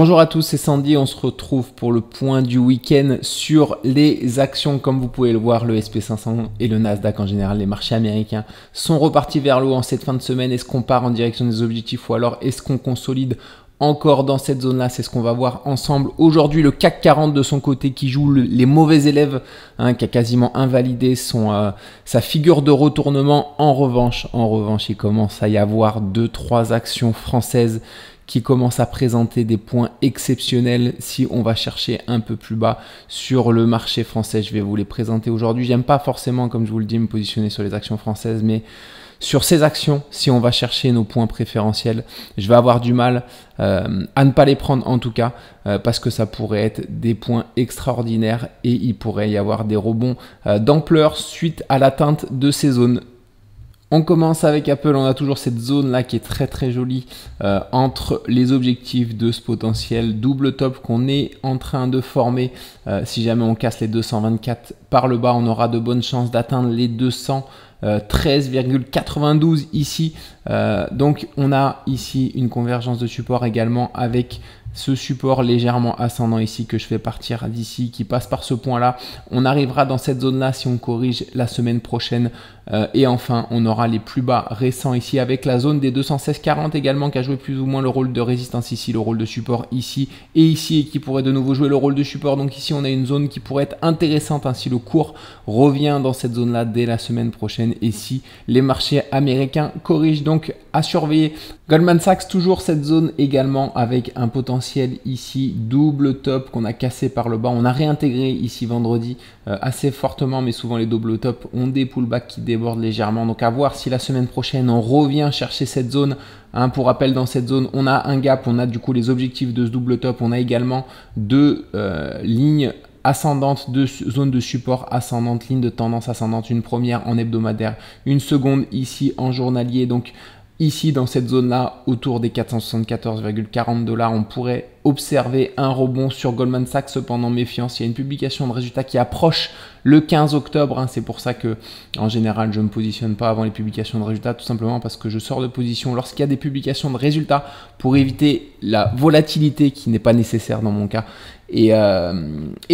Bonjour à tous, c'est Sandy, on se retrouve pour le point du week-end sur les actions. Comme vous pouvez le voir, le SP500 et le Nasdaq en général, les marchés américains sont repartis vers le haut en cette fin de semaine. Est-ce qu'on part en direction des objectifs ou alors est-ce qu'on consolide encore dans cette zone-là? C'est ce qu'on va voir ensemble. Aujourd'hui, le CAC 40 de son côté qui joue les mauvais élèves, qui a quasiment invalidé sa figure de retournement. En revanche, il commence à y avoir 2-3 actions françaises qui commence à présenter des points exceptionnels si on va chercher un peu plus bas sur le marché français. Je vais vous les présenter aujourd'hui. J'aime pas forcément, comme je vous le dis, me positionner sur les actions françaises, mais sur ces actions, si on va chercher nos points préférentiels, je vais avoir du mal à ne pas les prendre en tout cas, parce que ça pourrait être des points extraordinaires et il pourrait y avoir des rebonds d'ampleur suite à l'atteinte de ces zones. On commence avec Apple, on a toujours cette zone là qui est très jolie entre les objectifs de ce potentiel double top qu'on est en train de former. Si jamais on casse les 224 par le bas, on aura de bonnes chances d'atteindre les 213,92 ici. Donc on a ici une convergence de support également avec ce support légèrement ascendant ici que je fais partir d'ici, qui passe par ce point là. On arrivera dans cette zone là si on corrige la semaine prochaine, et enfin on aura les plus bas récents ici avec la zone des 216,40 également qui a joué plus ou moins le rôle de résistance ici, le rôle de support ici et ici, et qui pourrait de nouveau jouer le rôle de support. Donc ici on a une zone qui pourrait être intéressante si le cours revient dans cette zone là dès la semaine prochaine et si les marchés américains corrigent. Donc à surveiller. Goldman Sachs, toujours cette zone également avec un potentiel ici double top qu'on a cassé par le bas. On a réintégré ici vendredi assez fortement, mais souvent les double top ont des pullbacks qui débordent légèrement. Donc à voir si la semaine prochaine on revient chercher cette zone. Pour rappel, dans cette zone on a un gap, on a du coup les objectifs de ce double top, on a également deux lignes ascendante, de zone de support ascendante, ligne de tendance ascendante, une première en hebdomadaire, une seconde ici en journalier. Donc ici dans cette zone là autour des 474,40 $, on pourrait observer un rebond sur Goldman Sachs. Cependant méfiance, il y a une publication de résultats qui approche le 15 octobre. C'est pour ça que en général je ne me positionne pas avant les publications de résultats, tout simplement parce que je sors de position lorsqu'il y a des publications de résultats pour éviter la volatilité qui n'est pas nécessaire dans mon cas. Et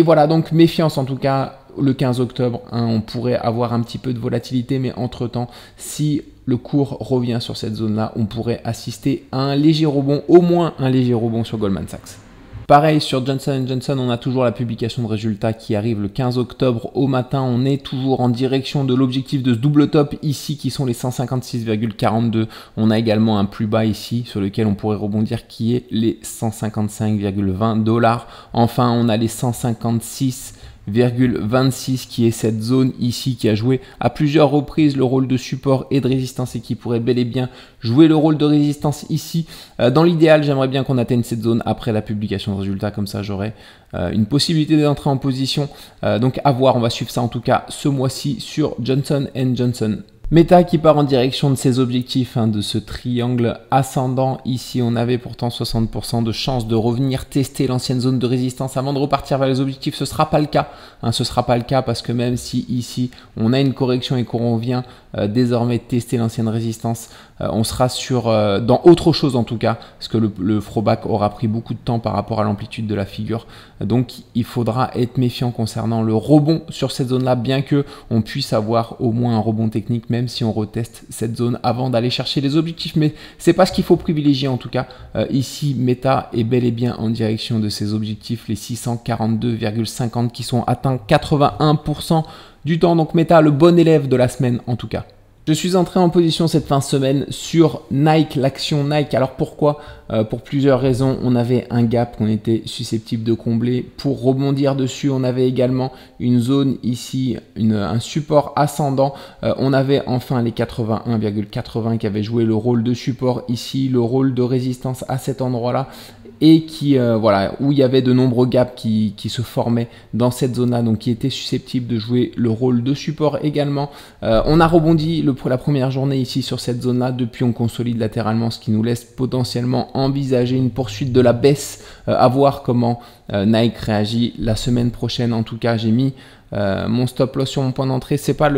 voilà, donc méfiance en tout cas. Le 15 octobre, on pourrait avoir un petit peu de volatilité, mais entre temps, si le cours revient sur cette zone-là, on pourrait assister à un léger rebond, au moins un léger rebond sur Goldman Sachs. Pareil sur Johnson & Johnson, on a toujours la publication de résultats qui arrive le 15 octobre au matin. On est toujours en direction de l'objectif de ce double top ici qui sont les 156,42. On a également un plus bas ici sur lequel on pourrait rebondir qui est les 155,20 $. Enfin, on a les 156,26 qui est cette zone ici qui a joué à plusieurs reprises le rôle de support et de résistance et qui pourrait bel et bien jouer le rôle de résistance ici. Dans l'idéal, j'aimerais bien qu'on atteigne cette zone après la publication de résultats, comme ça j'aurai une possibilité d'entrer en position. Donc à voir, on va suivre ça en tout cas ce mois-ci sur Johnson & Johnson. Meta qui part en direction de ses objectifs, de ce triangle ascendant. Ici, on avait pourtant 60% de chances de revenir tester l'ancienne zone de résistance avant de repartir vers les objectifs. Ce ne sera pas le cas. Ce ne sera pas le cas parce que même si ici, on a une correction et qu'on revient désormais tester l'ancienne résistance, on sera dans autre chose en tout cas, parce que le throwback aura pris beaucoup de temps par rapport à l'amplitude de la figure. Donc, il faudra être méfiant concernant le rebond sur cette zone-là, bien que on puisse avoir au moins un rebond technique, même si on reteste cette zone avant d'aller chercher les objectifs. Mais c'est pas ce qu'il faut privilégier en tout cas. Ici, Meta est bel et bien en direction de ses objectifs, les 642,50 qui sont atteints 81% du temps. Donc Meta, le bon élève de la semaine en tout cas. Je suis entré en position cette fin de semaine sur Nike, l'action Nike. Alors pourquoi? Pour plusieurs raisons. On avait un gap qu'on était susceptible de combler pour rebondir dessus. On avait également une zone ici, un support ascendant. On avait enfin les 81,80 qui avaient joué le rôle de support ici, le rôle de résistance à cet endroit-là. Et qui, voilà, où il y avait de nombreux gaps qui se formaient dans cette zone-là, donc qui étaient susceptibles de jouer le rôle de support également. On a rebondi la première journée ici sur cette zone-là, depuis on consolide latéralement, ce qui nous laisse potentiellement envisager une poursuite de la baisse, à voir comment Nike réagit la semaine prochaine. En tout cas, j'ai mis mon stop loss sur mon point d'entrée. C'est pas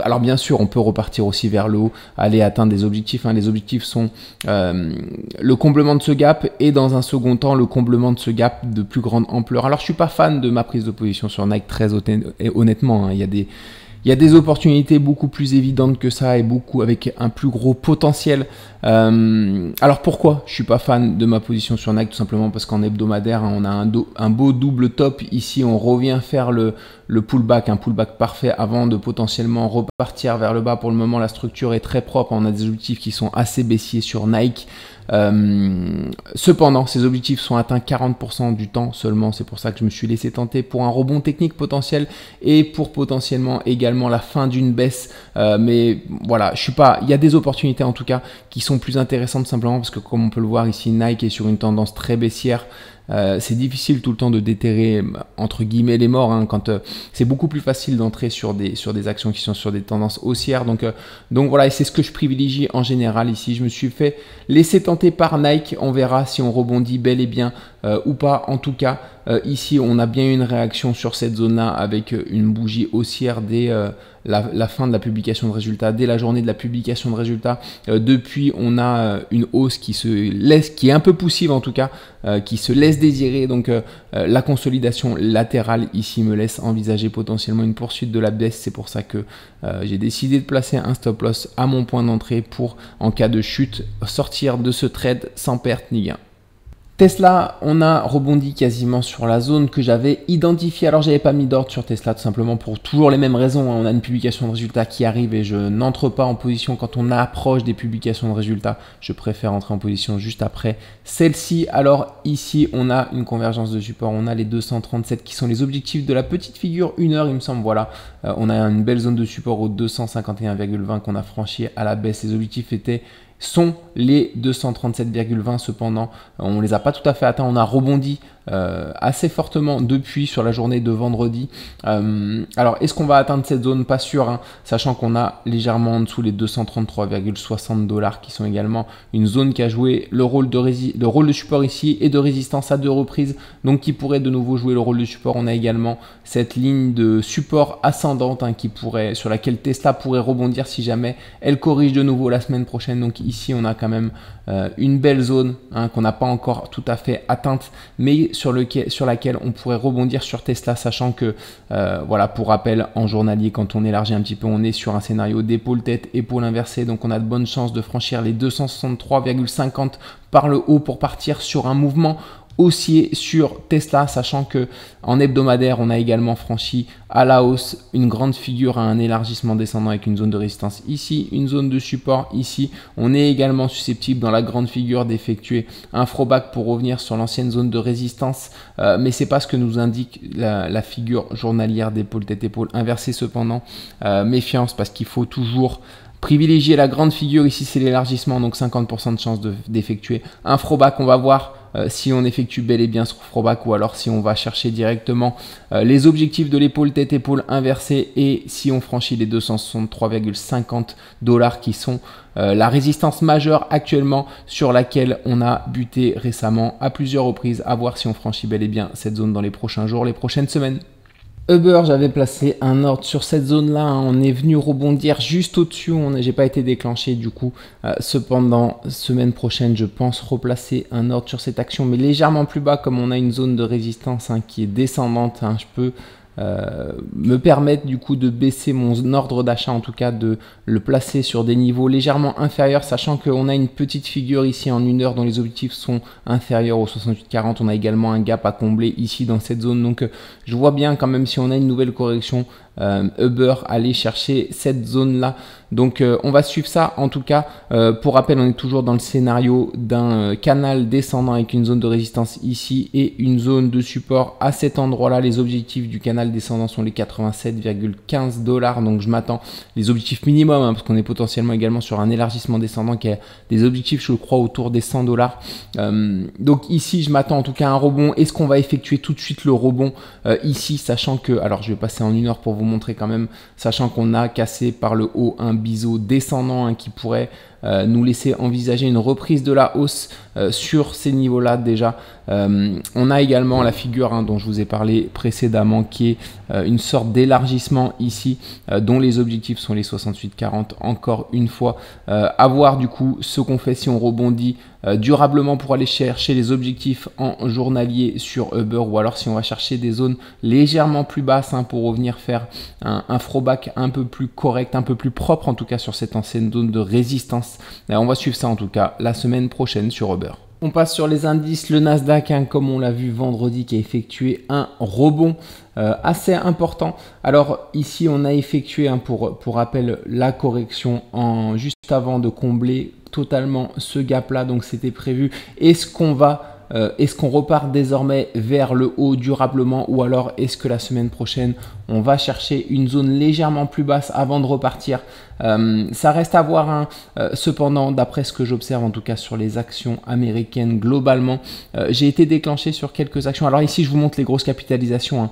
alors bien sûr, on peut repartir aussi vers le haut, aller atteindre des objectifs. Les objectifs sont le comblement de ce gap et dans un second temps, le comblement de ce gap de plus grande ampleur. Alors je suis pas fan de ma prise de position sur Nike, très honnêtement. Il y a des opportunités beaucoup plus évidentes que ça et beaucoup avec un plus gros potentiel. Alors pourquoi je suis pas fan de ma position sur Nike? Tout simplement parce qu'en hebdomadaire, on a un beau double top. Ici, on revient faire le pullback, un pullback parfait avant de potentiellement repartir vers le bas. Pour le moment, la structure est très propre. On a des objectifs qui sont assez baissiers sur Nike. Cependant, ces objectifs sont atteints 40% du temps seulement. C'est pour ça que je me suis laissé tenter pour un rebond technique potentiel et pour potentiellement également la fin d'une baisse. Mais voilà, il y a des opportunités en tout cas qui sont plus intéressantes simplement parce que comme on peut le voir ici, Nike est sur une tendance très baissière. C'est difficile tout le temps de déterrer entre guillemets les morts quand c'est beaucoup plus facile d'entrer sur des actions qui sont sur des tendances haussières. Donc voilà, et c'est ce que je privilégie en général ici. Je me suis fait laisser tenter par Nike. On verra si on rebondit bel et bien ou pas. En tout cas, ici, on a bien eu une réaction sur cette zone-là avec une bougie haussière dès la fin de la publication de résultats, dès la journée de la publication de résultats. Depuis, on a une hausse qui est un peu poussive en tout cas, qui se laisse désirer. Donc la consolidation latérale ici me laisse envisager potentiellement une poursuite de la baisse. C'est pour ça que j'ai décidé de placer un stop loss à mon point d'entrée pour, en cas de chute, sortir de ce trade sans perte ni gain. Tesla, on a rebondi quasiment sur la zone que j'avais identifiée. Alors, j'avais pas mis d'ordre sur Tesla tout simplement pour toujours les mêmes raisons. On a une publication de résultats qui arrive et je n'entre pas en position quand on approche des publications de résultats. Je préfère entrer en position juste après celle-ci. Alors ici, on a une convergence de support. On a les 237 qui sont les objectifs de la petite figure 1 heure, il me semble. Voilà, on a une belle zone de support au 251,20 qu'on a franchi à la baisse. Les objectifs sont les 237,20. Cependant, on les a pas tout à fait atteints. On a rebondi assez fortement depuis sur la journée de vendredi. Alors, est-ce qu'on va atteindre cette zone? Pas sûr, sachant qu'on a légèrement en dessous les 233,60 $ qui sont également une zone qui a joué le rôle de support ici et de résistance à 2 reprises, donc qui pourrait de nouveau jouer le rôle de support. On a également cette ligne de support ascendante sur laquelle Tesla pourrait rebondir si jamais elle corrige de nouveau la semaine prochaine. Donc ici, on a quand même une belle zone qu'on n'a pas encore tout à fait atteinte, mais sur laquelle on pourrait rebondir sur Tesla, sachant que, voilà, pour rappel, en journalier, quand on élargit un petit peu, on est sur un scénario d'épaule-tête, épaule inversée, donc on a de bonnes chances de franchir les 263,50 par le haut pour partir sur un mouvement haussier sur Tesla, sachant que en hebdomadaire, on a également franchi à la hausse une grande figure à un élargissement descendant avec une zone de résistance ici, une zone de support ici. On est également susceptible dans la grande figure d'effectuer un throwback pour revenir sur l'ancienne zone de résistance, mais c'est pas ce que nous indique la figure journalière d'épaule tête épaule inversée. Cependant, méfiance, parce qu'il faut toujours privilégier la grande figure. Ici, c'est l'élargissement, donc 50% de chance d'effectuer un throwback. On va voir si on effectue bel et bien ce throwback ou alors si on va chercher directement les objectifs de l'épaule tête épaule inversée et si on franchit les 263,50 $ qui sont la résistance majeure actuellement sur laquelle on a buté récemment à plusieurs reprises. À voir si on franchit bel et bien cette zone dans les prochains jours, les prochaines semaines. Uber, j'avais placé un ordre sur cette zone-là. On est venu rebondir juste au-dessus. J'ai pas été déclenché du coup. Cependant, semaine prochaine, je pense replacer un ordre sur cette action, mais légèrement plus bas, comme on a une zone de résistance qui est descendante. Je peux me permettre du coup de baisser mon ordre d'achat, en tout cas de le placer sur des niveaux légèrement inférieurs, sachant qu'on a une petite figure ici en 1 heure dont les objectifs sont inférieurs aux 68,40. On a également un gap à combler ici dans cette zone, donc je vois bien quand même si on a une nouvelle correction, Uber aller chercher cette zone là. Donc on va suivre ça. En tout cas, pour rappel, on est toujours dans le scénario d'un canal descendant avec une zone de résistance ici et une zone de support à cet endroit là. Les objectifs du canal descendant sont les 87,15 $. Donc je m'attends, les objectifs minimum, parce qu'on est potentiellement également sur un élargissement descendant qui a des objectifs, je crois, autour des 100 $. Donc ici, je m'attends en tout cas à un rebond. Est-ce qu'on va effectuer tout de suite le rebond ici, sachant que, alors je vais passer en 1 heure pour vous montrer quand même, sachant qu'on a cassé par le haut un biseau descendant qui pourrait nous laisser envisager une reprise de la hausse sur ces niveaux-là déjà. On a également la figure dont je vous ai parlé précédemment qui est une sorte d'élargissement ici dont les objectifs sont les 68-40 encore une fois. À voir du coup ce qu'on fait si on rebondit durablement pour aller chercher les objectifs en journalier sur Uber, ou alors si on va chercher des zones légèrement plus basses pour revenir faire un throwback un peu plus correct, un peu plus propre en tout cas sur cette ancienne zone de résistance. On va suivre ça en tout cas la semaine prochaine sur Uber. On passe sur les indices, le Nasdaq, comme on l'a vu vendredi, qui a effectué un rebond assez important. Alors ici, on a effectué, pour rappel, la correction juste avant de combler totalement ce gap-là. Donc c'était prévu. Est-ce qu'on repart désormais vers le haut durablement, ou alors est-ce que la semaine prochaine on va chercher une zone légèrement plus basse avant de repartir? Ça reste à voir. Cependant, d'après ce que j'observe en tout cas sur les actions américaines globalement, j'ai été déclenché sur quelques actions. Alors ici je vous montre les grosses capitalisations,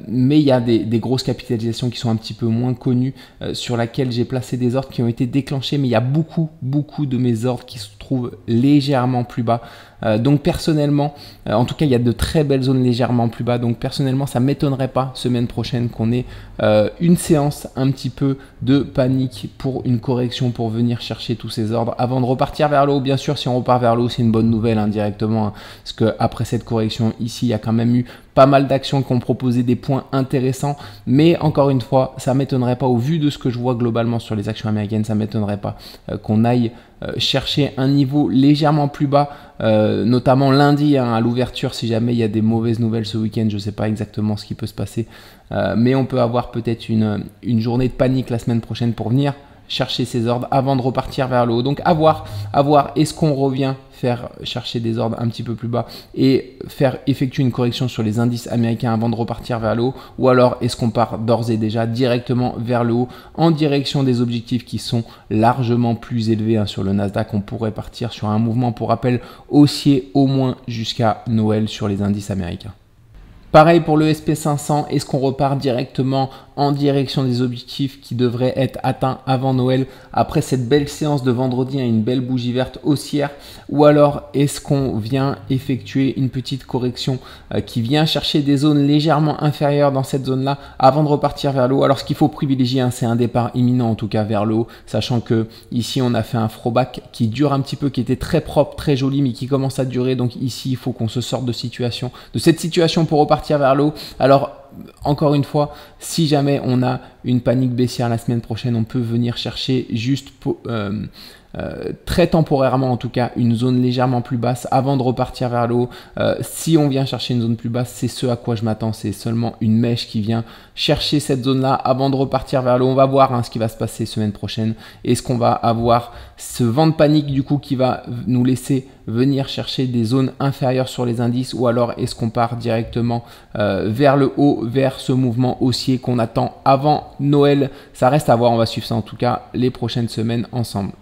mais il y a des grosses capitalisations qui sont un petit peu moins connues, sur laquelle j'ai placé des ordres qui ont été déclenchés, mais il y a beaucoup de mes ordres qui se trouvent légèrement plus bas. Donc personnellement, en tout cas il y a de très belles zones légèrement plus bas, donc personnellement ça ne m'étonnerait pas semaine prochaine qu'on ait une séance un petit peu de panique pour une correction, pour venir chercher tous ces ordres avant de repartir vers le haut. Bien sûr, si on repart vers le haut, c'est une bonne nouvelle directement, parce qu'après cette correction ici, il y a quand même eu pas mal d'actions qui ont proposé des points intéressants, mais encore une fois, ça m'étonnerait pas, au vu de ce que je vois globalement sur les actions américaines, ça m'étonnerait pas qu'on aille chercher un niveau légèrement plus bas, notamment lundi à l'ouverture, si jamais il y a des mauvaises nouvelles ce week-end. Je ne sais pas exactement ce qui peut se passer, mais on peut avoir peut-être une journée de panique la semaine prochaine pour venir chercher ces ordres avant de repartir vers le haut. Donc à voir, est-ce qu'on revient faire chercher des ordres un petit peu plus bas et faire effectuer une correction sur les indices américains avant de repartir vers le haut, ou alors est-ce qu'on part d'ores et déjà directement vers le haut en direction des objectifs qui sont largement plus élevés. Sur le Nasdaq, on pourrait partir sur un mouvement, pour rappel, haussier au moins jusqu'à Noël sur les indices américains. Pareil pour le SP500, est-ce qu'on repart directement en direction des objectifs qui devraient être atteints avant Noël après cette belle séance de vendredi, une belle bougie verte haussière, ou alors est-ce qu'on vient effectuer une petite correction qui vient chercher des zones légèrement inférieures dans cette zone-là avant de repartir vers le haut? Alors ce qu'il faut privilégier, c'est un départ imminent en tout cas vers le haut, sachant que ici on a fait un throwback qui dure un petit peu, qui était très propre, très joli, mais qui commence à durer. Donc ici il faut qu'on se sorte de cette situation pour repartir vers le haut. Alors encore une fois, si jamais on a une panique baissière la semaine prochaine, on peut venir chercher juste très temporairement en tout cas une zone légèrement plus basse avant de repartir vers le haut. Si on vient chercher une zone plus basse, c'est ce à quoi je m'attends, c'est seulement une mèche qui vient chercher cette zone là avant de repartir vers le haut. On va voir ce qui va se passer semaine prochaine. Est-ce qu'on va avoir ce vent de panique du coup qui va nous laisser venir chercher des zones inférieures sur les indices, ou alors est-ce qu'on part directement vers le haut, vers ce mouvement haussier qu'on attend avant Noël? Ça reste à voir, on va suivre ça en tout cas les prochaines semaines ensemble.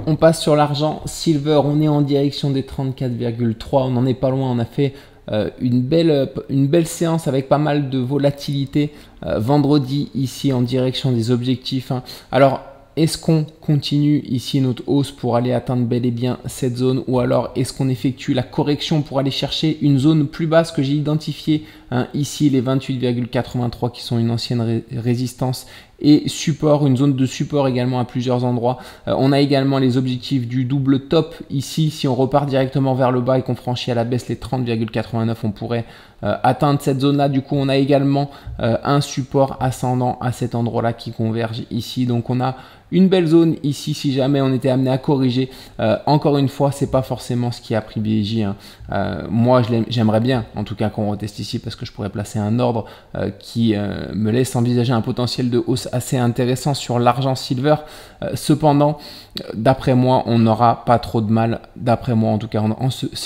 On passe sur l'argent silver, on est en direction des 34,3, on n'en est pas loin, on a fait une belle séance avec pas mal de volatilité vendredi ici en direction des objectifs. Alors est-ce qu'on continue ici notre hausse pour aller atteindre bel et bien cette zone, ou alors est-ce qu'on effectue la correction pour aller chercher une zone plus basse que j'ai identifiée ici, les 28,83 qui sont une ancienne résistance et support, une zone de support également à plusieurs endroits. On a également les objectifs du double top ici. Si on repart directement vers le bas et qu'on franchit à la baisse les 30,89, on pourrait atteindre cette zone là. Du coup on a également un support ascendant à cet endroit là qui converge ici. Donc on a une belle zone ici si jamais on était amené à corriger. Encore une fois, c'est pas forcément ce qui est à privilégier. Moi j'aimerais bien en tout cas qu'on reteste ici, parce que je pourrais placer un ordre qui me laisse envisager un potentiel de hausse assez intéressant sur l'argent silver. Cependant, d'après moi, on n'aura pas trop de mal, d'après moi en tout cas,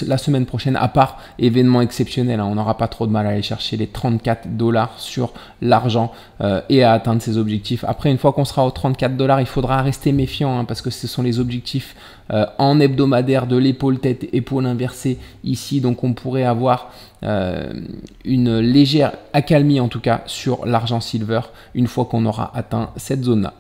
la semaine prochaine, à part événement exceptionnel, on n'aura pas trop de mal à aller chercher les 34 $ sur l'argent et à atteindre ses objectifs. Après, une fois qu'on sera aux 34 $, il faudra rester méfiant, parce que ce sont les objectifs en hebdomadaire de l'épaule tête, épaule inversée ici. Donc on pourrait avoir une légère accalmie en tout cas sur l'argent silver une fois qu'on aura atteint cette zone là.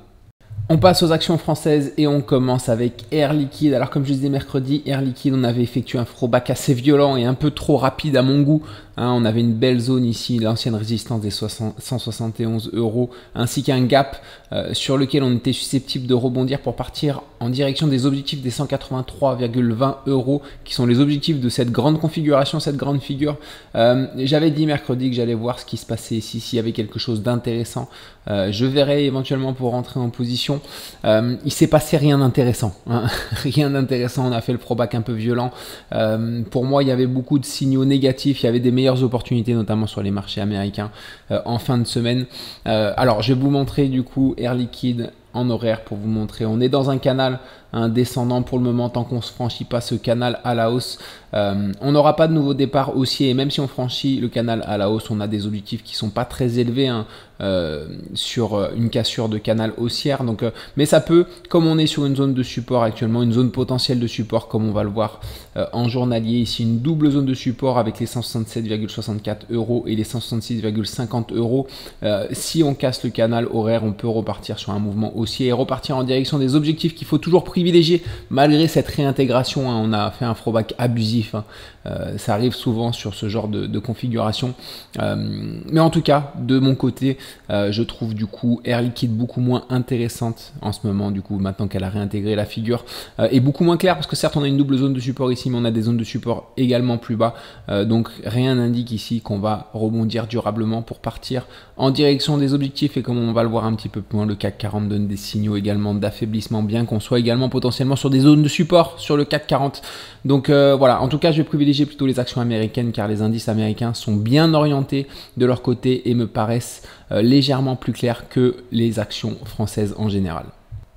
On passe aux actions françaises et on commence avec Air Liquide. Alors comme je disais mercredi, Air Liquide, on avait effectué un throwback assez violent et un peu trop rapide à mon goût. On avait une belle zone ici, l'ancienne résistance des 171 €, ainsi qu'un gap sur lequel on était susceptible de rebondir pour partir en direction des objectifs des 183,20 €, qui sont les objectifs de cette grande configuration, cette grande figure. J'avais dit mercredi que j'allais voir ce qui se passait ici, s'il y avait quelque chose d'intéressant. Je verrai éventuellement pour rentrer en position. Il s'est passé rien d'intéressant, hein. Rien d'intéressant, on a fait le throwback un peu violent. Pour moi, il y avait beaucoup de signaux négatifs, il y avait des meilleures opportunités, notamment sur les marchés américains en fin de semaine. Alors, je vais vous montrer du coup Air Liquide en horaire pour vous montrer. On est dans un canal descendant pour le moment tant qu'on ne franchit pas ce canal à la hausse. On n'aura pas de nouveau départ haussier et même si on franchit le canal à la hausse, on a des objectifs qui sont pas très élevés sur une cassure de canal haussière. Donc, mais ça peut, comme on est sur une zone de support actuellement, une zone potentielle de support comme on va le voir en journalier ici, une double zone de support avec les 167,64 € et les 166,50 €. Si on casse le canal horaire, on peut repartir sur un mouvement haussier et repartir en direction des objectifs qu'il faut toujours privilégier malgré cette réintégration. On a fait un throwback abusif. Ça arrive souvent sur ce genre de configuration. Mais en tout cas, de mon côté, je trouve du coup Air Liquide beaucoup moins intéressante en ce moment, du coup, maintenant qu'elle a réintégré la figure, et beaucoup moins claire parce que certes, on a une double zone de support ici, mais on a des zones de support également plus bas. Donc, rien n'indique ici qu'on va rebondir durablement pour partir en direction des objectifs. Et comme on va le voir un petit peu plus loin, le CAC 40 donne des signaux également d'affaiblissement, bien qu'on soit également potentiellement sur des zones de support sur le CAC 40. Donc voilà, en tout cas, je vais privilégier plutôt les actions américaines car les indices américains sont bien orientés de leur côté et me paraissent légèrement plus clairs que les actions françaises en général.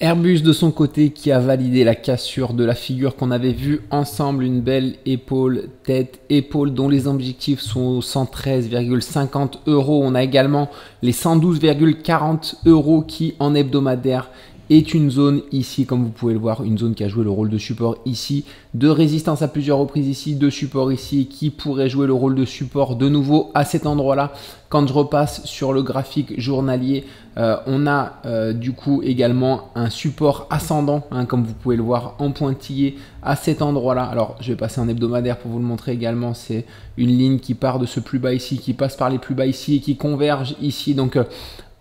Airbus de son côté qui a validé la cassure de la figure qu'on avait vue ensemble, une belle épaule, tête, épaule dont les objectifs sont 113,50 €. On a également les 112,40 € qui en hebdomadaire est une zone ici, comme vous pouvez le voir, une zone qui a joué le rôle de support ici, de résistance à plusieurs reprises ici, de support ici, qui pourrait jouer le rôle de support de nouveau à cet endroit-là. Quand je repasse sur le graphique journalier, on a du coup également un support ascendant, comme vous pouvez le voir en pointillé à cet endroit-là. Alors, je vais passer en hebdomadaire pour vous le montrer également. C'est une ligne qui part de ce plus bas ici, qui passe par les plus bas ici et qui converge ici. Donc,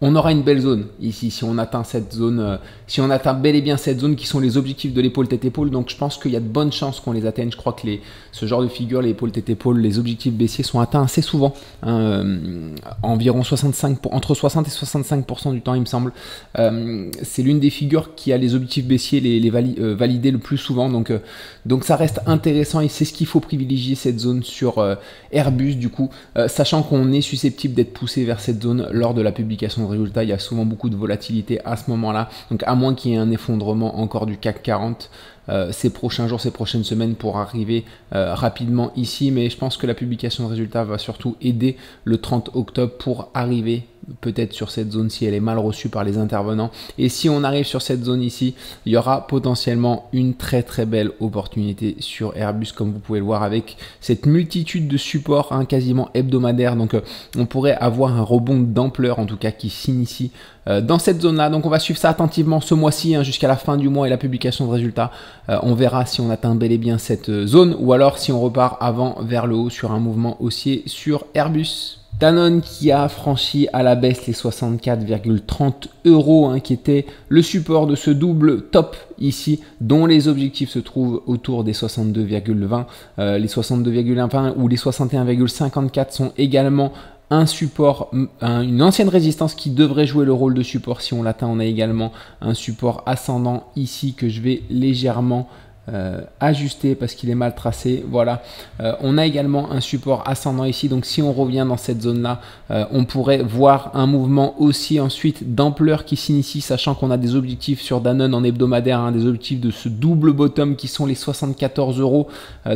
on aura une belle zone ici si on atteint cette zone, si on atteint bel et bien cette zone qui sont les objectifs de l'épaule tête-épaule. Donc je pense qu'il y a de bonnes chances qu'on les atteigne. Je crois que ce genre de figure, les épaules tête-épaule, les objectifs baissiers sont atteints assez souvent, environ entre 60 et 65% du temps il me semble. C'est l'une des figures qui a les objectifs baissiers validés le plus souvent. Donc ça reste intéressant et c'est ce qu'il faut privilégier, cette zone sur Airbus du coup, sachant qu'on est susceptible d'être poussé vers cette zone lors de la publication de résultats. Il y a souvent beaucoup de volatilité à ce moment-là. Donc à moins qu'il y ait un effondrement encore du CAC 40 ces prochains jours, ces prochaines semaines pour arriver rapidement ici. Mais je pense que la publication de résultats va surtout aider le 30 octobre pour arriver peut-être sur cette zone si elle est mal reçue par les intervenants. Et si on arrive sur cette zone ici, il y aura potentiellement une très très belle opportunité sur Airbus, comme vous pouvez le voir avec cette multitude de supports quasiment hebdomadaires. Donc on pourrait avoir un rebond d'ampleur en tout cas qui s'initie dans cette zone là. Donc on va suivre ça attentivement ce mois-ci jusqu'à la fin du mois et la publication de résultats. On verra si on atteint bel et bien cette zone ou alors si on repart avant vers le haut sur un mouvement haussier sur Airbus. Danone qui a franchi à la baisse les 64,30 €, qui était le support de ce double top ici, dont les objectifs se trouvent autour des 62,20, les 62,20 ou les 61,54 sont également un support, une ancienne résistance qui devrait jouer le rôle de support si on l'atteint. On a également un support ascendant ici que je vais légèrement ajusté parce qu'il est mal tracé. Voilà, on a également un support ascendant ici. Donc si on revient dans cette zone là, on pourrait voir un mouvement aussi ensuite d'ampleur qui s'initie, sachant qu'on a des objectifs sur Danone en hebdomadaire, des objectifs de ce double bottom qui sont les 74 €,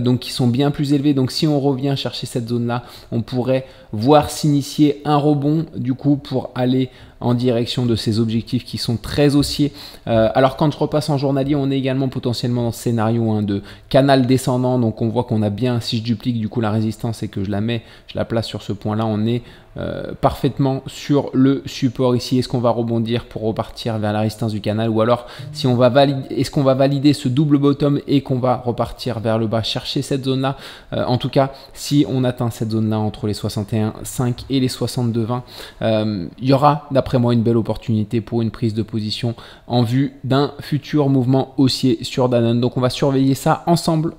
donc qui sont bien plus élevés. Donc si on revient chercher cette zone là, on pourrait voir s'initier un rebond du coup pour aller en direction de ces objectifs qui sont très haussiers. Alors quand je repasse en journalier, on est également potentiellement dans ce scénario de canal descendant. Donc on voit qu'on a bien, si je duplique du coup la résistance et que je la place sur ce point là, on est parfaitement sur le support ici. Est-ce qu'on va rebondir pour repartir vers la résistance du canal, ou alors si on va valider, est-ce qu'on va valider ce double bottom et qu'on va repartir vers le bas, chercher cette zone là. En tout cas, si on atteint cette zone là entre les 61,5 et les 62,20, il y aura d'après moi une belle opportunité pour une prise de position en vue d'un futur mouvement haussier sur Danone. Donc on va surveiller ça ensemble.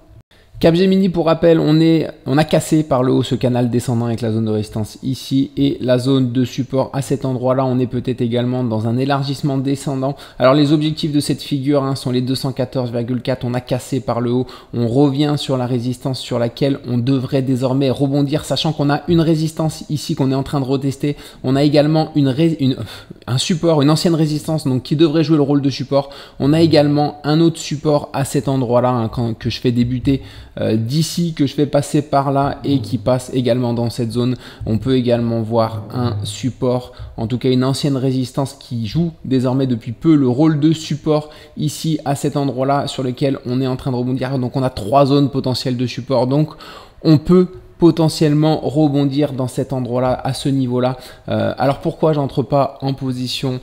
Capgemini, pour rappel, on a cassé par le haut ce canal descendant avec la zone de résistance ici et la zone de support à cet endroit-là. On est peut-être également dans un élargissement descendant. Alors les objectifs de cette figure sont les 214,4. On a cassé par le haut. On revient sur la résistance sur laquelle on devrait désormais rebondir, sachant qu'on a une résistance ici qu'on est en train de retester. On a également un support, une ancienne résistance donc qui devrait jouer le rôle de support. On a également un autre support à cet endroit-là que je fais débuter d'ici, que je fais passer par là et qui passe également dans cette zone. On peut également voir un support, en tout cas une ancienne résistance qui joue désormais depuis peu le rôle de support ici à cet endroit-là sur lequel on est en train de rebondir. Donc on a 3 zones potentielles de support. Donc on peut potentiellement rebondir dans cet endroit-là, à ce niveau-là. Alors pourquoi j'entre pas en position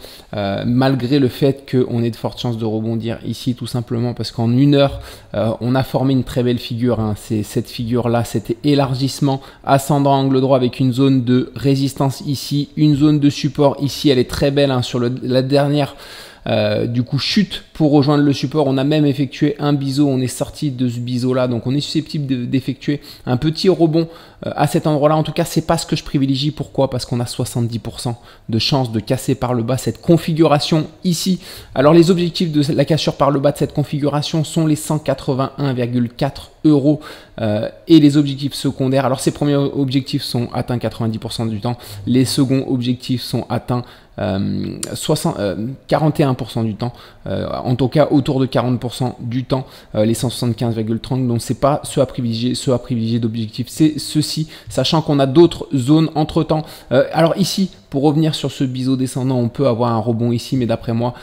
malgré le fait qu'on ait de fortes chances de rebondir ici? Tout simplement parce qu'en 1 heure, on a formé une très belle figure. C'est cette figure-là, cet élargissement ascendant angle droit avec une zone de résistance ici, une zone de support ici. Elle est très belle sur la dernière du coup chute pour rejoindre le support. On a même effectué un biseau, on est sorti de ce biseau là, donc on est susceptible d'effectuer un petit rebond à cet endroit là. En tout cas, c'est pas ce que je privilégie. Pourquoi? Parce qu'on a 70% de chance de casser par le bas cette configuration ici. Alors les objectifs de la cassure par le bas de cette configuration sont les 181,4 euros et les objectifs secondaires. Alors ces premiers objectifs sont atteints 90% du temps, les seconds objectifs sont atteints 41% du temps, en tout cas autour de 40% du temps, les 175,30. Donc c'est pas ceux à privilégier d'objectifs, c'est ceci, sachant qu'on a d'autres zones entre temps. Alors ici, pour revenir sur ce biseau descendant, on peut avoir un rebond ici, mais d'après moi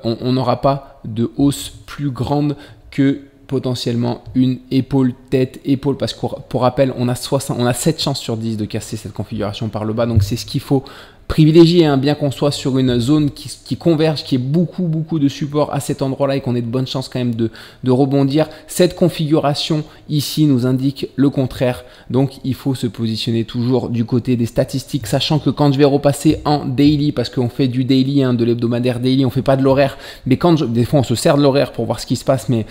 on n'aura pas de hausse plus grande que potentiellement une épaule, tête, épaule, parce que pour rappel, on a 7 chances sur 10 de casser cette configuration par le bas. Donc c'est ce qu'il faut privilégier, bien qu'on soit sur une zone qui converge, qui est beaucoup de support à cet endroit-là et qu'on ait de bonnes chances quand même de rebondir. Cette configuration ici nous indique le contraire. Donc il faut se positionner toujours du côté des statistiques, sachant que quand je vais repasser en daily, parce qu'on fait du daily, de l'hebdomadaire daily, on fait pas de l'horaire, mais des fois on se sert de l'horaire pour voir ce qui se passe, mais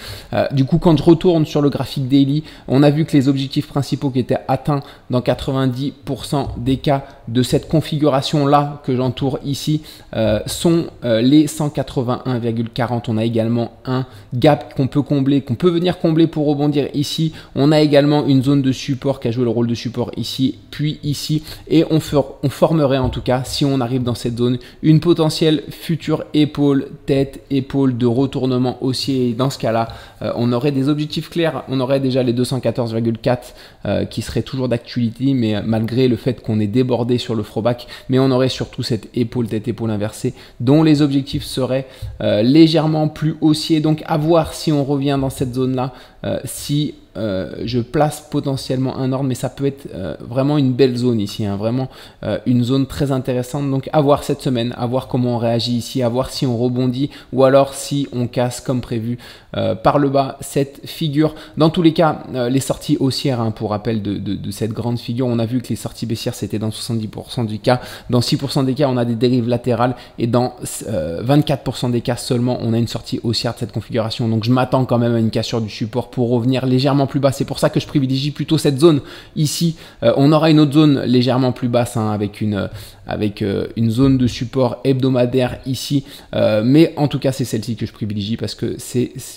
du coup quand je retourne sur le graphique daily, on a vu que les objectifs principaux qui étaient atteints dans 90% des cas de cette configuration là que j'entoure ici sont les 181,40. On a également un gap qu'on peut combler, qu'on peut venir combler pour rebondir ici. On a également une zone de support qui a joué le rôle de support ici, puis ici, et on formerait en tout cas, si on arrive dans cette zone, une potentielle future épaule, tête, épaule de retournement haussier. Et dans ce cas-là, on aurait des objectifs clairs. On aurait déjà les 214,4 qui seraient toujours d'actualité, mais malgré le fait qu'on ait débordé sur le throwback, mais on aurait surtout cette épaule, tête, épaule inversée, dont les objectifs seraient légèrement plus haussiers. Donc à voir si on revient dans cette zone-là, si je place potentiellement un ordre, mais ça peut être vraiment une belle zone ici, vraiment une zone très intéressante. Donc à voir cette semaine, à voir comment on réagit ici, à voir si on rebondit ou alors si on casse comme prévu par le bas cette figure. Dans tous les cas, les sorties haussières, pour rappel de cette grande figure, on a vu que les sorties baissières c'était dans 70% du cas, dans 6% des cas on a des dérives latérales et dans 24% des cas seulement on a une sortie haussière de cette configuration. Donc je m'attends quand même à une cassure du support pour revenir légèrement plus bas. C'est pour ça que je privilégie plutôt cette zone ici. On aura une autre zone légèrement plus basse avec une zone de support hebdomadaire ici, mais en tout cas c'est celle-ci que je privilégie parce que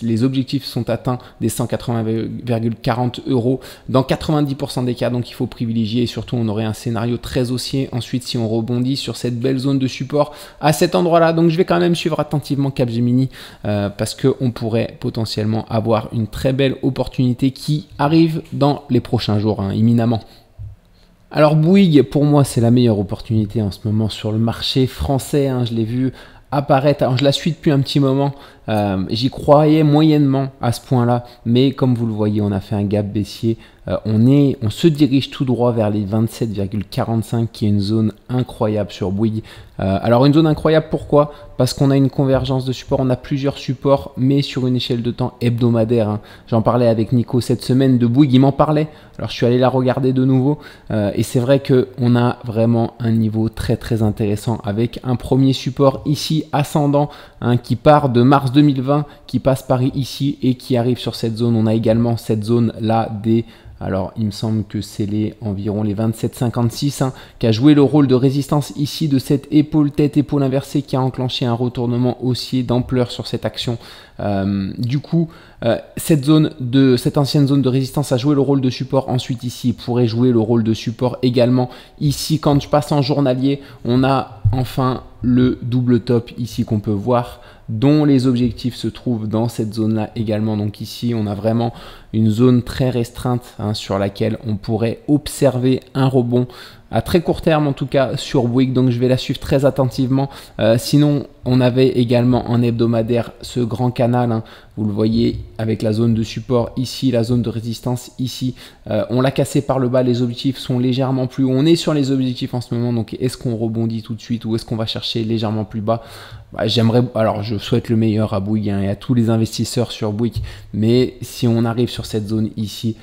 les objectifs sont atteints des 180,40 euros dans 90% des cas. Donc il faut privilégier, et surtout on aurait un scénario très haussier ensuite si on rebondit sur cette belle zone de support à cet endroit là. Donc je vais quand même suivre attentivement Capgemini parce qu'on pourrait potentiellement avoir une très belle opportunité qui arrive dans les prochains jours, éminemment. Alors Bouygues, pour moi, c'est la meilleure opportunité en ce moment sur le marché français. Je l'ai vu apparaître, alors je la suis depuis un petit moment, J'y croyais moyennement à ce point-là, mais comme vous le voyez, on a fait un gap baissier. On se dirige tout droit vers les 27,45 qui est une zone incroyable sur Bouygues. Alors une zone incroyable, pourquoi? Parce qu'on a une convergence de support, on a plusieurs supports, mais sur une échelle de temps hebdomadaire. Hein. J'en parlais avec Nico cette semaine de Bouygues, il m'en parlait. Alors je suis allé la regarder de nouveau et c'est vrai qu'on a vraiment un niveau très très intéressant avec un premier support ici ascendant hein, qui part de mars 2020, qui passe par ici et qui arrive sur cette zone. On a également cette zone là des... Alors, il me semble que c'est environ les 27,56 hein, qui a joué le rôle de résistance ici de cette épaule-tête-épaule inversée qui a enclenché un retournement haussier d'ampleur sur cette action. Du coup, cette ancienne zone de résistance a joué le rôle de support. Ensuite, ici, il pourrait jouer le rôle de support également. Ici, quand je passe en journalier, on a enfin le double top ici qu'on peut voir, dont les objectifs se trouvent dans cette zone-là également. Donc ici, on a vraiment une zone très restreinte hein, sur laquelle on pourrait observer un rebond à très court terme en tout cas sur Bouygues, donc je vais la suivre très attentivement. Sinon, on avait également en hebdomadaire ce grand canal, hein, vous le voyez avec la zone de support ici, la zone de résistance ici. On l'a cassé par le bas, les objectifs sont légèrement plus hauts. On est sur les objectifs en ce moment, donc est-ce qu'on rebondit tout de suite ou est-ce qu'on va chercher légèrement plus bas? Alors je souhaite le meilleur à Bouygues hein, et à tous les investisseurs sur Bouygues, mais si on arrive sur cette zone ici,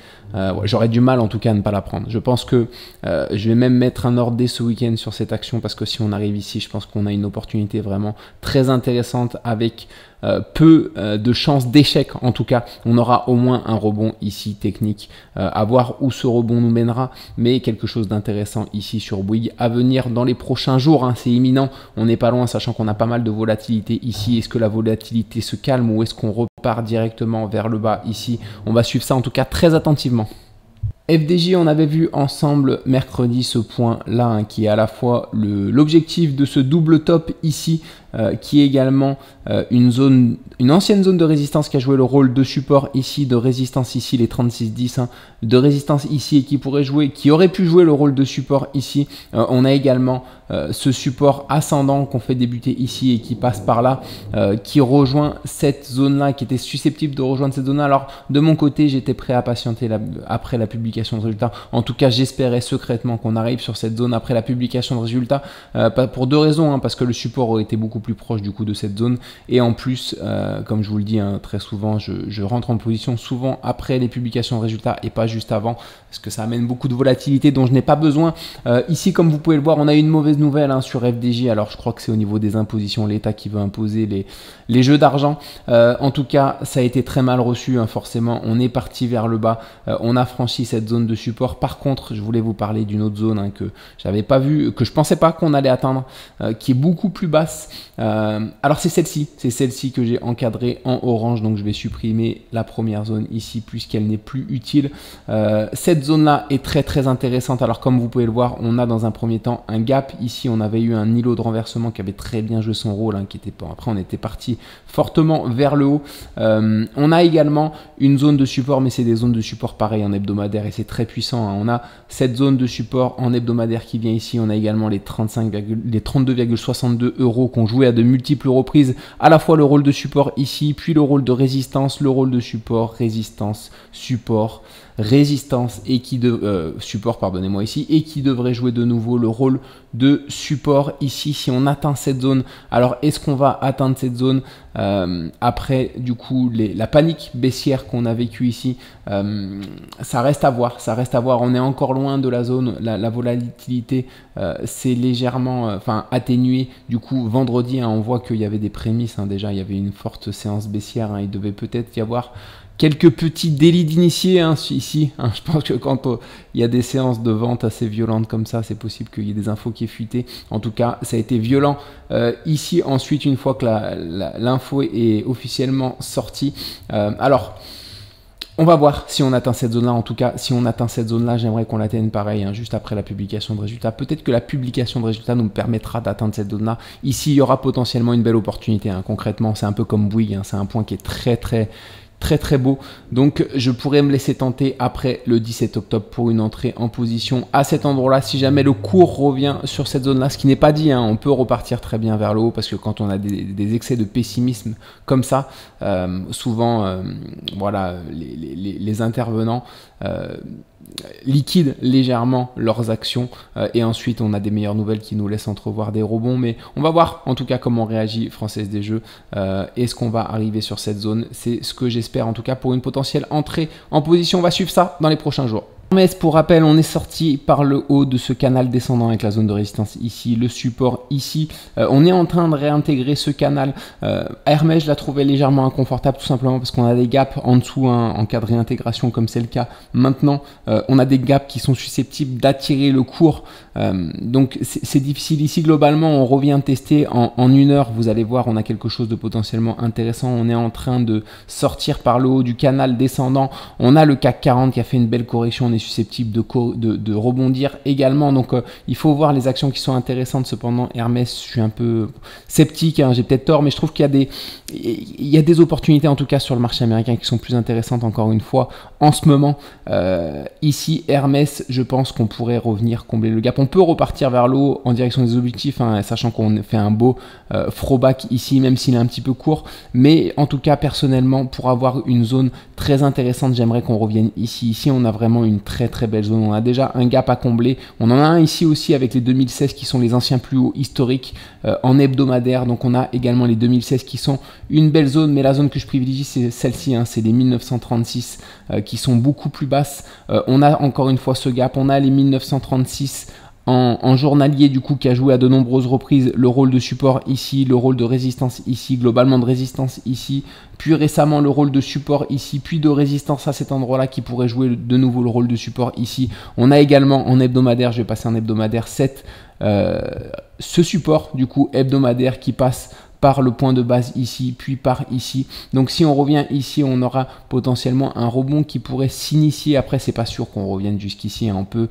j'aurais du mal en tout cas à ne pas la prendre. Je pense que je vais même mettre un ordre dès ce week-end sur cette action parce que si on arrive ici, je pense qu'on a une opportunité vraiment très intéressante avec peu de chances d'échec. En tout cas, on aura au moins un rebond ici technique, à voir où ce rebond nous mènera, mais quelque chose d'intéressant ici sur Bouygues à venir dans les prochains jours, hein, c'est imminent, on n'est pas loin, sachant qu'on a pas mal de volatilité ici. Est-ce que la volatilité se calme ou est-ce qu'on repart directement vers le bas ici? On va suivre ça en tout cas très attentivement. FDJ, on avait vu ensemble mercredi ce point là hein, qui est à la fois l'objectif de ce double top ici qui est également une ancienne zone de résistance qui a joué le rôle de support ici, de résistance ici les 36,10 hein, de résistance ici et qui aurait pu jouer le rôle de support ici. On a également ce support ascendant qu'on fait débuter ici et qui passe par là, qui rejoint cette zone là, qui était susceptible de rejoindre cette zone là. Alors de mon côté, j'étais prêt à patienter après la publication de résultats. En tout cas, j'espérais secrètement qu'on arrive sur cette zone après la publication de résultats, pour deux raisons, hein, parce que le support aurait été beaucoup plus proche du coup de cette zone et en plus, comme je vous le dis hein, très souvent, je rentre en position souvent après les publications de résultats et pas juste avant, parce que ça amène beaucoup de volatilité dont je n'ai pas besoin. Ici, comme vous pouvez le voir, on a une mauvaise nouvelle hein, sur FDJ. Alors je crois que c'est au niveau des impositions, l'État qui veut imposer les jeux d'argent. En tout cas, ça a été très mal reçu hein, forcément. On est parti vers le bas, on a franchi cette zone de support. Par contre, je voulais vous parler d'une autre zone hein, que j'avais pas vu, que je pensais pas qu'on allait atteindre, qui est beaucoup plus basse. Alors c'est celle-ci que j'ai encadrée en orange, donc je vais supprimer la première zone ici puisqu'elle n'est plus utile. Cette zone là est très très intéressante. Alors comme vous pouvez le voir, on a dans un premier temps un gap ici, on avait eu un îlot de renversement qui avait très bien joué son rôle hein, qui était pas... Après on était parti fortement vers le haut. On a également une zone de support, mais c'est des zones de support pareil en hebdomadaire et c'est très puissant hein. On a cette zone de support en hebdomadaire qui vient ici, on a également les 32,62 € qu'on jouait à de multiples reprises, à la fois le rôle de support ici, puis le rôle de résistance, le rôle de support, résistance, support, résistance et support pardonnez-moi ici, et qui devrait jouer de nouveau le rôle de support ici si on atteint cette zone. Alors est-ce qu'on va atteindre cette zone après du coup la panique baissière qu'on a vécue ici? Ça reste à voir, on est encore loin de la zone, la volatilité c'est légèrement atténué. Du coup vendredi hein, on voit qu'il y avait des prémices hein, déjà il y avait une forte séance baissière hein, il devait peut-être y avoir quelques petits délits d'initiés hein, ici. Hein, je pense que quand il y a des séances de vente assez violentes comme ça, c'est possible qu'il y ait des infos qui aient fuité. En tout cas, ça a été violent ici. Ensuite, une fois que l'info est officiellement sortie, alors on va voir si on atteint cette zone-là. En tout cas, si on atteint cette zone-là, j'aimerais qu'on l'atteigne pareil, hein, juste après la publication de résultats. Peut-être que la publication de résultats nous permettra d'atteindre cette zone-là. Ici, il y aura potentiellement une belle opportunité. Hein. Concrètement, c'est un peu comme Bouygues. Hein, c'est un point qui est très très beau. Donc je pourrais me laisser tenter après le 17 octobre pour une entrée en position à cet endroit-là. Si jamais le cours revient sur cette zone-là, ce qui n'est pas dit, hein, on peut repartir très bien vers le haut parce que quand on a des excès de pessimisme comme ça, souvent voilà, les intervenants liquident légèrement leurs actions et ensuite on a des meilleures nouvelles qui nous laissent entrevoir des rebonds, mais on va voir en tout cas comment réagit Française des Jeux. Est-ce qu'on va arriver sur cette zone? C'est ce que j'espère en tout cas pour une potentielle entrée en position. On va suivre ça dans les prochains jours. Hermès, pour rappel, on est sorti par le haut de ce canal descendant avec la zone de résistance ici, le support ici. On est en train de réintégrer ce canal. Hermès, je la trouvais légèrement inconfortable tout simplement parce qu'on a des gaps en dessous hein, en cas de réintégration comme c'est le cas maintenant. On a des gaps qui sont susceptibles d'attirer le cours. Donc c'est difficile ici. Globalement, on revient tester en une heure. Vous allez voir, on a quelque chose de potentiellement intéressant. On est en train de sortir par le haut du canal descendant. On a le CAC 40 qui a fait une belle correction. On est susceptible de rebondir également. Donc il faut voir les actions qui sont intéressantes. Cependant, Hermès, je suis un peu sceptique, hein, j'ai peut-être tort, mais je trouve qu'il y a des opportunités en tout cas sur le marché américain qui sont plus intéressantes encore une fois en ce moment. Ici, Hermès, je pense qu'on pourrait revenir combler le gap. On peut repartir vers le haut en direction des objectifs, hein, sachant qu'on fait un beau throwback ici, même s'il est un petit peu court. Mais en tout cas, personnellement, pour avoir une zone très intéressante, j'aimerais qu'on revienne ici. Ici, on a vraiment une très très belle zone. On a déjà un gap à combler. On en a un ici aussi avec les 2016 qui sont les anciens plus hauts historiques en hebdomadaire. Donc on a également les 2016 qui sont une belle zone, mais la zone que je privilégie c'est celle-ci, hein, c'est les 1936 qui sont beaucoup plus basses. On a encore une fois ce gap. On a les 1936 en journalier du coup qui a joué à de nombreuses reprises le rôle de support ici, le rôle de résistance ici, globalement de résistance ici, puis récemment le rôle de support ici, puis de résistance à cet endroit là qui pourrait jouer de nouveau le rôle de support ici. On a également en hebdomadaire, je vais passer en hebdomadaire 7, ce support du coup hebdomadaire qui passe par le point de base ici, puis par ici. Donc si on revient ici, on aura potentiellement un rebond qui pourrait s'initier. Après, c'est pas sûr qu'on revienne jusqu'ici, hein. On peut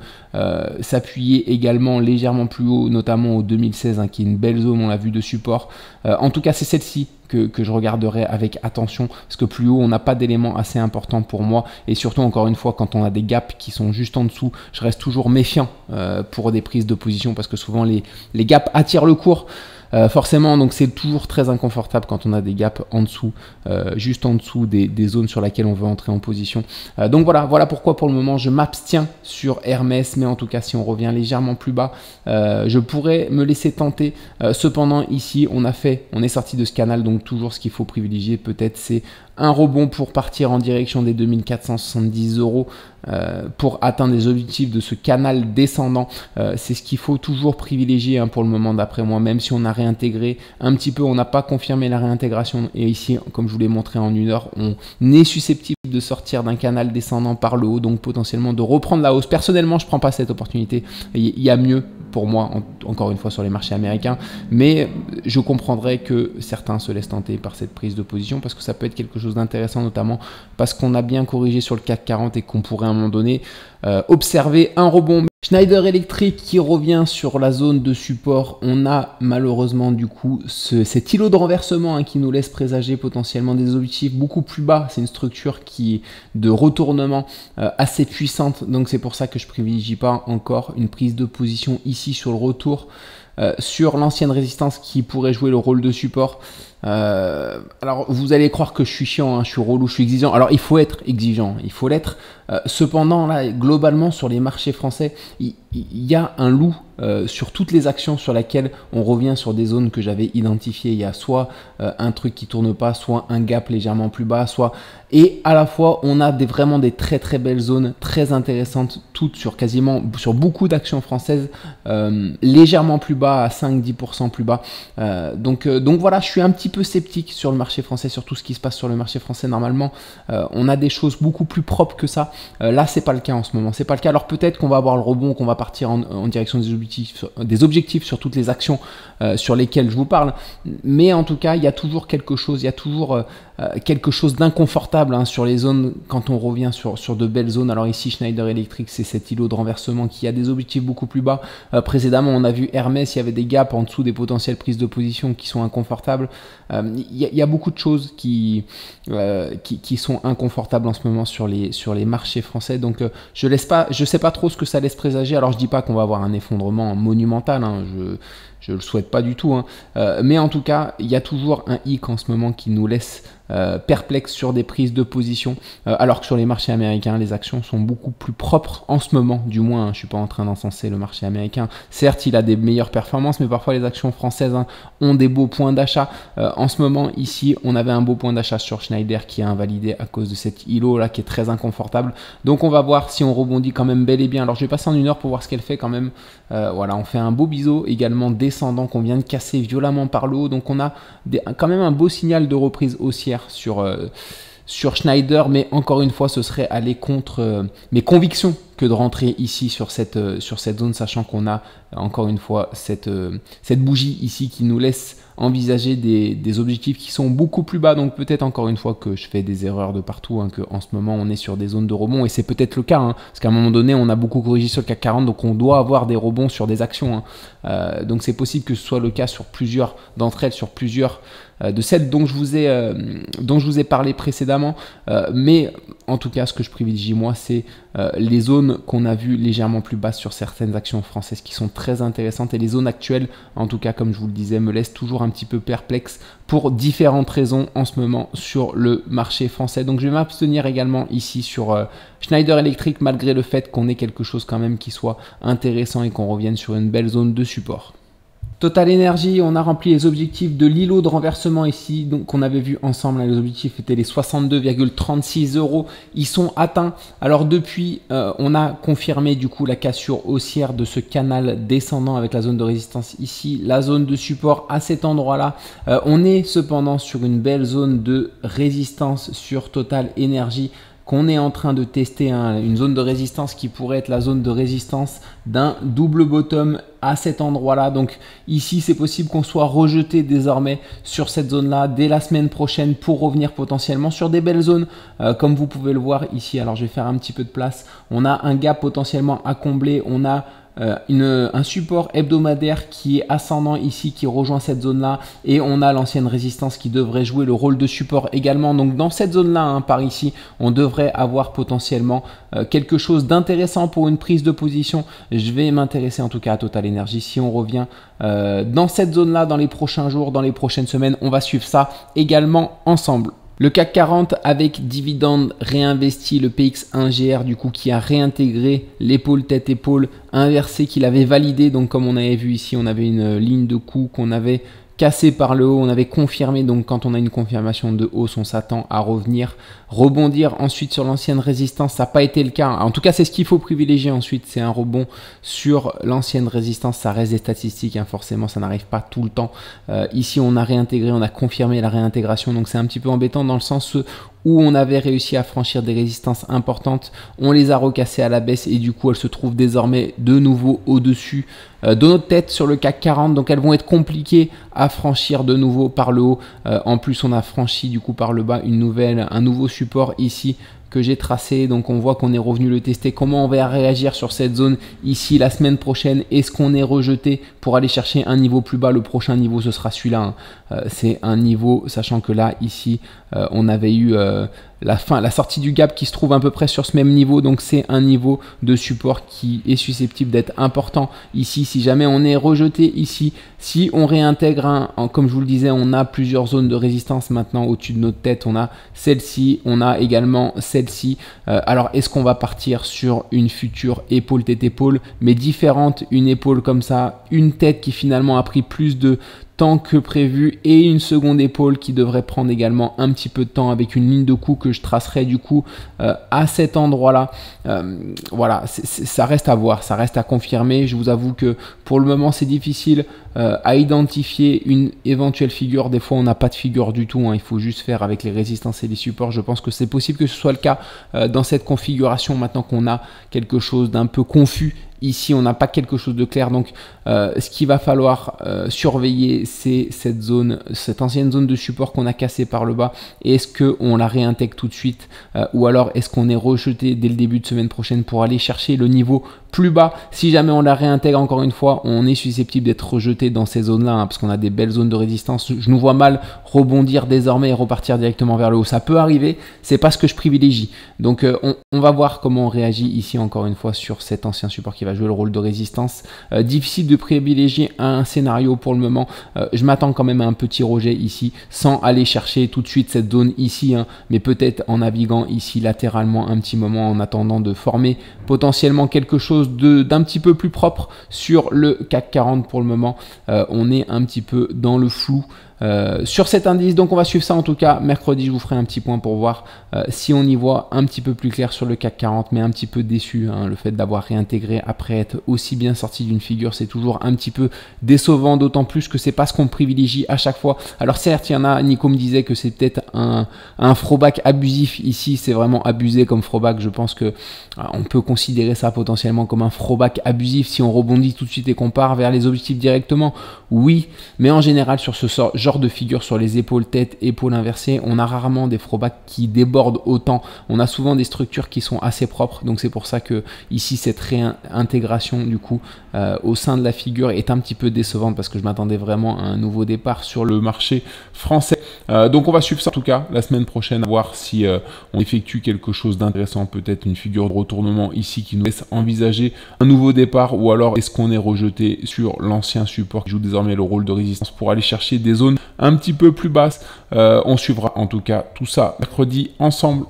s'appuyer également légèrement plus haut, notamment au 2016, hein, qui est une belle zone, on l'a vu, de support. En tout cas, c'est celle-ci que je regarderai avec attention, parce que plus haut, on n'a pas d'éléments assez importants pour moi. Et surtout, encore une fois, quand on a des gaps qui sont juste en dessous, je reste toujours méfiant pour des prises de position, parce que souvent, les gaps attirent le cours. Forcément, donc c'est toujours très inconfortable quand on a des gaps en dessous, juste en dessous des zones sur lesquelles on veut entrer en position. Donc voilà pourquoi pour le moment je m'abstiens sur Hermès, mais en tout cas si on revient légèrement plus bas, je pourrais me laisser tenter. Cependant ici on est sorti de ce canal, donc toujours ce qu'il faut privilégier peut-être c'est un rebond pour partir en direction des 2470 € pour atteindre les objectifs de ce canal descendant. C'est ce qu'il faut toujours privilégier, hein, pour le moment d'après moi, même si on a réintégré un petit peu, on n'a pas confirmé la réintégration et ici comme je vous l'ai montré en une heure, on est susceptible de sortir d'un canal descendant par le haut, donc potentiellement de reprendre la hausse. Personnellement je ne prends pas cette opportunité, il y a mieux pour moi, encore une fois sur les marchés américains, mais je comprendrais que certains se laissent tenter par cette prise de position parce que ça peut être quelque chose d'intéressant, notamment parce qu'on a bien corrigé sur le CAC 40 et qu'on pourrait à un moment donné observer un rebond. Schneider Electric qui revient sur la zone de support. On a malheureusement du coup cet îlot de renversement, hein, qui nous laisse présager potentiellement des objectifs beaucoup plus bas. C'est une structure qui est de retournement assez puissante, donc c'est pour ça que je privilégie pas encore une prise de position ici sur le retour sur l'ancienne résistance qui pourrait jouer le rôle de support. Alors vous allez croire que je suis chiant, hein, je suis relou, je suis exigeant. Alors il faut être exigeant, il faut l'être. Cependant là, globalement sur les marchés français, il y a un loup sur toutes les actions sur lesquelles on revient sur des zones que j'avais identifiées. Il y a soit un truc qui tourne pas, soit un gap légèrement plus bas, soit, et à la fois on a vraiment des très très belles zones très intéressantes, toutes sur beaucoup d'actions françaises, légèrement plus bas, à 5-10% plus bas. Donc voilà, je suis un petit peu sceptique sur le marché français, sur tout ce qui se passe sur le marché français. Normalement on a des choses beaucoup plus propres que ça. Là c'est pas le cas en ce moment, c'est pas le cas. Alors peut-être qu'on va avoir le rebond, qu'on va partir en direction des objectifs sur toutes les actions sur lesquelles je vous parle, mais en tout cas il y a toujours quelque chose, quelque chose d'inconfortable, hein, sur les zones quand on revient sur de belles zones. Alors ici Schneider Electric, c'est cet îlot de renversement qui a des objectifs beaucoup plus bas. Précédemment on a vu Hermès, il y avait des gaps en dessous des potentielles prises de position qui sont inconfortables. Il y a beaucoup de choses qui sont inconfortables en ce moment sur les marchés français. Donc je sais pas trop ce que ça laisse présager. Alors je dis pas qu'on va avoir un effondrement monumental, hein, je le souhaite pas du tout, hein. Mais en tout cas, il y a toujours un hic en ce moment qui nous laisse perplexe sur des prises de position, alors que sur les marchés américains, les actions sont beaucoup plus propres en ce moment, du moins, hein. Je ne suis pas en train d'encenser le marché américain. Certes, il a des meilleures performances, mais parfois les actions françaises, hein, ont des beaux points d'achat. En ce moment, ici, on avait un beau point d'achat sur Schneider qui a invalidé à cause de cet îlot là qui est très inconfortable. Donc on va voir si on rebondit quand même bel et bien. Alors je vais passer en 1 heure pour voir ce qu'elle fait quand même. Voilà, on fait un beau biseau également descendant qu'on vient de casser violemment par le haut. Donc on a quand même un beau signal de reprise haussière sur Schneider, mais encore une fois, ce serait aller contre mes convictions que de rentrer ici sur cette zone, sachant qu'on a encore une fois cette bougie ici qui nous laisse envisager des objectifs qui sont beaucoup plus bas. Donc peut-être encore une fois que je fais des erreurs de partout, hein, qu'en ce moment on est sur des zones de rebond, et c'est peut-être le cas, hein, parce qu'à un moment donné on a beaucoup corrigé sur le CAC 40, donc on doit avoir des rebonds sur des actions, hein. Donc c'est possible que ce soit le cas sur plusieurs d'entre elles, sur plusieurs de celles dont je vous ai parlé précédemment, mais en tout cas ce que je privilégie moi, c'est les zones qu'on a vues légèrement plus basses sur certaines actions françaises qui sont très intéressantes, et les zones actuelles, en tout cas comme je vous le disais, me laissent toujours un petit peu perplexe pour différentes raisons en ce moment sur le marché français. Donc je vais m'abstenir également ici sur Schneider Electric, malgré le fait qu'on ait quelque chose quand même qui soit intéressant et qu'on revienne sur une belle zone de support. Total Energy, on a rempli les objectifs de l'îlot de renversement ici, donc qu'on avait vu ensemble, là, les objectifs étaient les 62,36 €, ils sont atteints. Alors depuis, on a confirmé du coup la cassure haussière de ce canal descendant avec la zone de résistance ici, la zone de support à cet endroit-là. On est cependant sur une belle zone de résistance sur Total Energy, qu'on est en train de tester, hein, une zone de résistance qui pourrait être la zone de résistance d'un double bottom à cet endroit-là. Donc ici, c'est possible qu'on soit rejeté désormais sur cette zone-là dès la semaine prochaine pour revenir potentiellement sur des belles zones, comme vous pouvez le voir ici. Alors je vais faire un petit peu de place. On a un gap potentiellement à combler. On a un support hebdomadaire qui est ascendant ici, qui rejoint cette zone là, et on a l'ancienne résistance qui devrait jouer le rôle de support également. Donc dans cette zone là, hein, par ici, on devrait avoir potentiellement quelque chose d'intéressant pour une prise de position. Je vais m'intéresser en tout cas à Total Energy. Si on revient dans cette zone là dans les prochains jours, dans les prochaines semaines, on va suivre ça également ensemble. Le CAC 40 avec dividende réinvesti, le PX1GR du coup qui a réintégré l'épaule tête-épaule inversée qu'il avait validé. Donc comme on avait vu ici, on avait une ligne de coup qu'on avait cassé par le haut, on avait confirmé. Donc quand on a une confirmation de hausse, on s'attend à revenir rebondir ensuite sur l'ancienne résistance. Ça n'a pas été le cas, en tout cas c'est ce qu'il faut privilégier ensuite, c'est un rebond sur l'ancienne résistance. Ça reste des statistiques, hein, forcément ça n'arrive pas tout le temps. Ici on a réintégré, on a confirmé la réintégration, donc c'est un petit peu embêtant dans le sens où on avait réussi à franchir des résistances importantes, on les a recassées à la baisse et du coup elles se trouvent désormais de nouveau au-dessus de notre tête sur le CAC 40, donc elles vont être compliquées à franchir de nouveau par le haut. En plus on a franchi du coup par le bas un nouveau support ici que j'ai tracé, donc on voit qu'on est revenu le tester. Comment on va réagir sur cette zone ici la semaine prochaine? Est-ce qu'on est rejeté pour aller chercher un niveau plus bas? Le prochain niveau ce sera celui-là, hein. C'est un niveau, sachant que là ici on avait eu la sortie du gap qui se trouve à peu près sur ce même niveau, donc c'est un niveau de support qui est susceptible d'être important ici. Si jamais on est rejeté ici, si on réintègre comme je vous le disais, on a plusieurs zones de résistance maintenant au-dessus de notre tête. On a celle-ci, on a également celle-ci. Alors est-ce qu'on va partir sur une future épaule tête épaule mais différente, une épaule comme ça, une tête qui finalement a pris plus de temps que prévu et une seconde épaule qui devrait prendre également un petit peu de temps avec une ligne de coup que je tracerai du coup à cet endroit là. Voilà, ça reste à voir, ça reste à confirmer. Je vous avoue que pour le moment c'est difficile à identifier une éventuelle figure. Des fois on n'a pas de figure du tout, hein. Il faut juste faire avec les résistances et les supports. Je pense que c'est possible que ce soit le cas dans cette configuration maintenant qu'on a quelque chose d'un peu confus. Ici, on n'a pas quelque chose de clair, donc ce qu'il va falloir surveiller, c'est cette ancienne zone de support qu'on a cassée par le bas. Est-ce qu'on la réintègre tout de suite ou alors est-ce qu'on est rejeté dès le début de semaine prochaine pour aller chercher le niveau plus bas. Si jamais on la réintègre encore une fois, on est susceptible d'être rejeté dans ces zones-là, hein, parce qu'on a des belles zones de résistance. Je nous vois mal rebondir désormais et repartir directement vers le haut. Ça peut arriver, c'est pas ce que je privilégie. Donc on va voir comment on réagit ici encore une fois sur cet ancien support qui va jouer le rôle de résistance. Difficile de privilégier un scénario pour le moment. Je m'attends quand même à un petit rejet ici, sans aller chercher tout de suite cette zone ici, hein, mais peut-être en naviguant ici latéralement un petit moment en attendant de former potentiellement quelque chose d'un petit peu plus propre sur le CAC 40. Pour le moment, on est un petit peu dans le flou sur cet indice. Donc on va suivre ça en tout cas. Mercredi, je vous ferai un petit point pour voir si on y voit un petit peu plus clair sur le CAC 40, mais un petit peu déçu, hein, le fait d'avoir réintégré après être aussi bien sorti d'une figure, c'est toujours un petit peu décevant, d'autant plus que c'est pas ce qu'on privilégie à chaque fois. Alors certes, il y en a, Nico me disait que c'est peut-être un throwback abusif. Ici, c'est vraiment abusé comme throwback. Je pense que on peut considérer ça potentiellement comme un throwback abusif si on rebondit tout de suite et qu'on part vers les objectifs directement. Oui, mais en général sur ce genre de figure, sur les épaules tête, épaules inversées, on a rarement des throwbacks qui débordent autant. On a souvent des structures qui sont assez propres, donc c'est pour ça que ici cette réintégration du coup au sein de la figure est un petit peu décevante, parce que je m'attendais vraiment à un nouveau départ sur le marché français. Donc on va suivre ça en tout cas la semaine prochaine, à voir si on effectue quelque chose d'intéressant, peut-être une figure de retournement ici qui nous laisse envisager un nouveau départ, ou alors est-ce qu'on est rejeté sur l'ancien support qui joue désormais le rôle de résistance pour aller chercher des zones un petit peu plus basses. On suivra en tout cas tout ça mercredi ensemble.